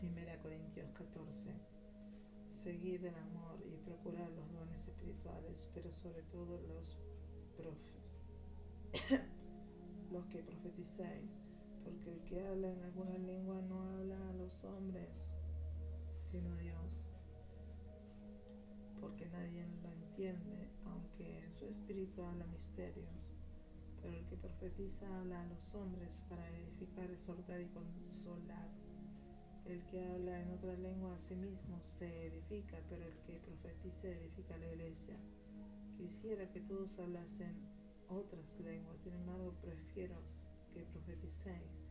1 Corintios 14. Seguid el amor y procurad los dones espirituales, pero sobre todo los que profetizáis, porque el que habla en alguna lengua no habla a los hombres, sino a Dios, porque nadie lo entiende, aunque en su espíritu habla misterios. Pero el que profetiza habla a los hombres para edificar, exhortar y consolar. El que habla en otra lengua a sí mismo se edifica, pero el que profetiza edifica a la iglesia. Quisiera que todos hablasen otras lenguas, sin embargo prefiero que profeticéis.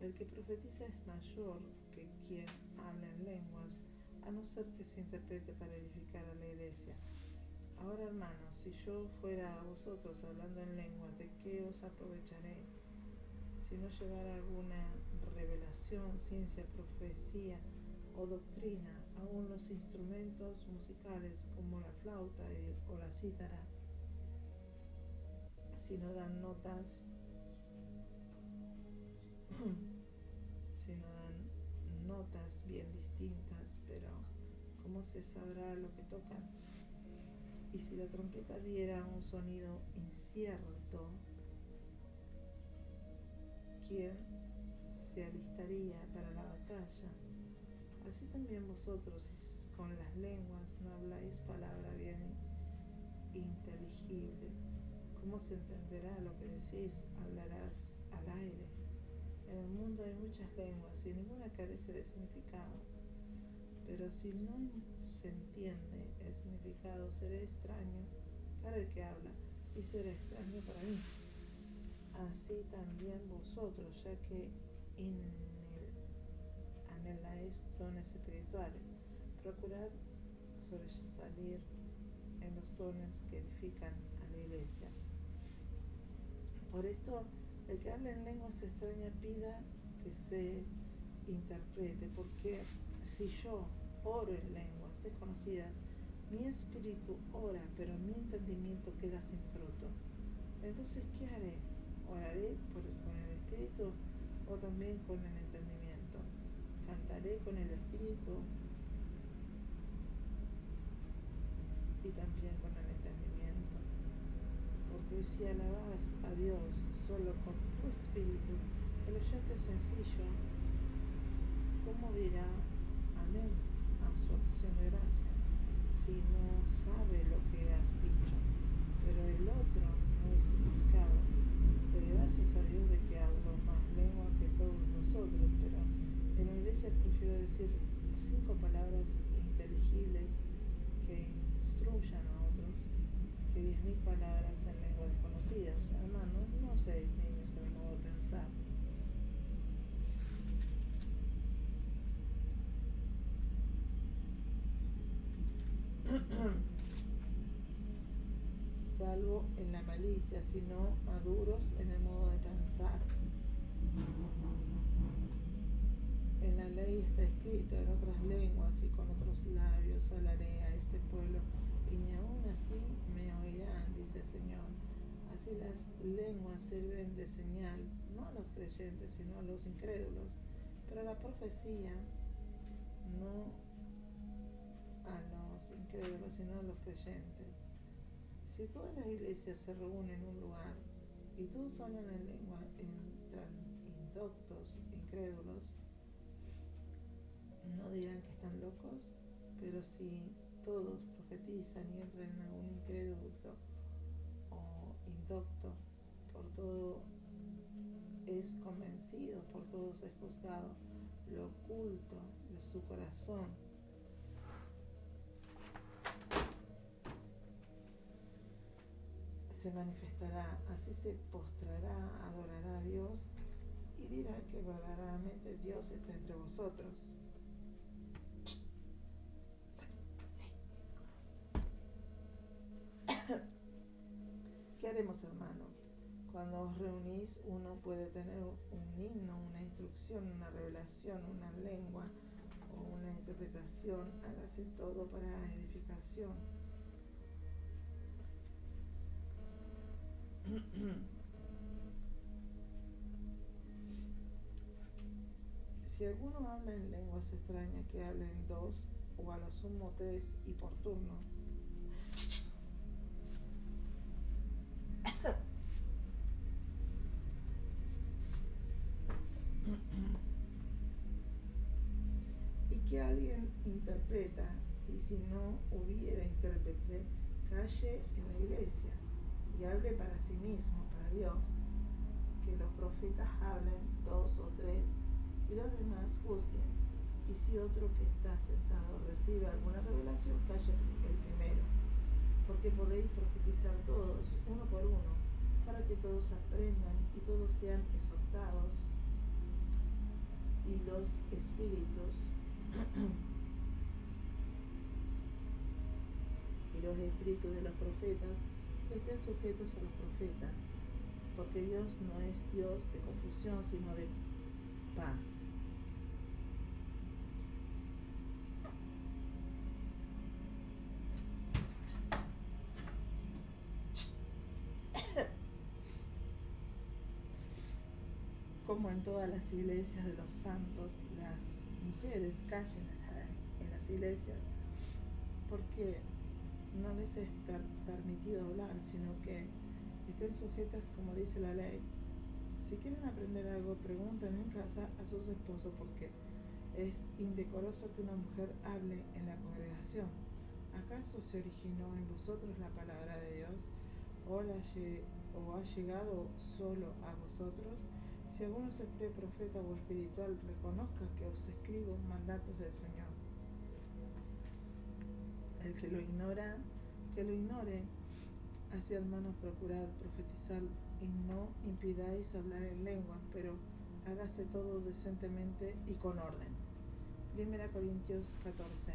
El que profetiza es mayor que quien habla en lenguas, a no ser que se interprete para edificar a la iglesia. Ahora, hermanos, si yo fuera a vosotros hablando en lenguas, ¿de qué os aprovecharé? Si no llevara alguna revelación, ciencia, profecía o doctrina, aún los instrumentos musicales como la flauta o la cítara, si no dan notas, si no dan notas bien distintas, pero ¿cómo se sabrá lo que tocan? Y si la trompeta diera un sonido incierto, ¿quién se alistaría para la batalla? Así también vosotros, con las lenguas no habláis palabra bien inteligible. ¿Cómo se entenderá lo que decís? Hablarás al aire. En el mundo hay muchas lenguas y ninguna carece de significado. Pero si no se entiende el significado, será extraño para el que habla y será extraño para mí. Así también vosotros, ya que anheláis dones espirituales, procurad sobresalir en los dones que edifican a la iglesia. Por esto, el que habla en lenguas extrañas pida que se interprete, porque si yo oro en lenguas desconocidas, mi espíritu ora, pero mi entendimiento queda sin fruto. Entonces, ¿qué haré? ¿Oraré con el espíritu o también con el entendimiento? ¿Cantaré con el espíritu y también con el entendimiento? Porque si alabas a Dios solo con tu espíritu, el oyente sencillo, ¿cómo dirá amén a su acción de gracia si no sabe lo que has dicho? Pero el otro no es significado. Doy gracias a Dios de que hablo más lengua que todos nosotros, pero en la iglesia prefiero decir 5 palabras inteligibles que instruyan a otros que 10.000 palabras en lengua desconocidas. Hermanos, no seáis niños en el modo de pensar. Salvo en la malicia, sino maduros en el modo de pensar. En la ley está escrito en otras lenguas y con otros labios hablaré a este pueblo, y ni aún así me oirán, dice el Señor. Así las lenguas sirven de señal, no a los creyentes, sino a los incrédulos, pero la profecía no a los incrédulos, sino a los creyentes. Si todas las iglesias se reúnen en un lugar y todos hablan en lengua, entran indoctos, incrédulos, no dirán que están locos. Pero si todos profetizan y entran en algún incrédulo o indocto, por todo es convencido, por todos es juzgado, lo oculto de su corazón se manifestará, así se postrará, adorará a Dios y dirá que verdaderamente Dios está entre vosotros. ¿Qué haremos, hermanos? Cuando os reunís, uno puede tener un himno, una instrucción, una revelación, una lengua o una interpretación. Hágase todo para edificación. Si alguno habla en lenguas extrañas, que hablen dos o a lo sumo tres y por turno. Y que alguien interpreta, y si no hubiera intérprete, calle en la iglesia y hable para sí mismo, para Dios. Que los profetas hablen dos o tres y los demás juzguen. Y si otro que está sentado recibe alguna revelación, calle el primero. Porque podéis profetizar todos, uno por uno, para que todos aprendan y todos sean exhortados. Y los espíritus de los profetas estén sujetos a los profetas, porque Dios no es Dios de confusión, sino de paz. Como en todas las iglesias de los santos, las mujeres callen en las iglesias, porque no les está permitido hablar, sino que estén sujetas como dice la ley. Si quieren aprender algo, pregunten en casa a sus esposos, porque es indecoroso que una mujer hable en la congregación. ¿Acaso se originó en vosotros la palabra de Dios, o ha llegado solo a vosotros? Si alguno se cree profeta o espiritual, reconozca que os escribo mandatos del Señor. El que lo ignora, que lo ignore. Así, hermanos, procurad profetizar y no impidáis hablar en lengua, pero hágase todo decentemente y con orden. 1 Corintios 14.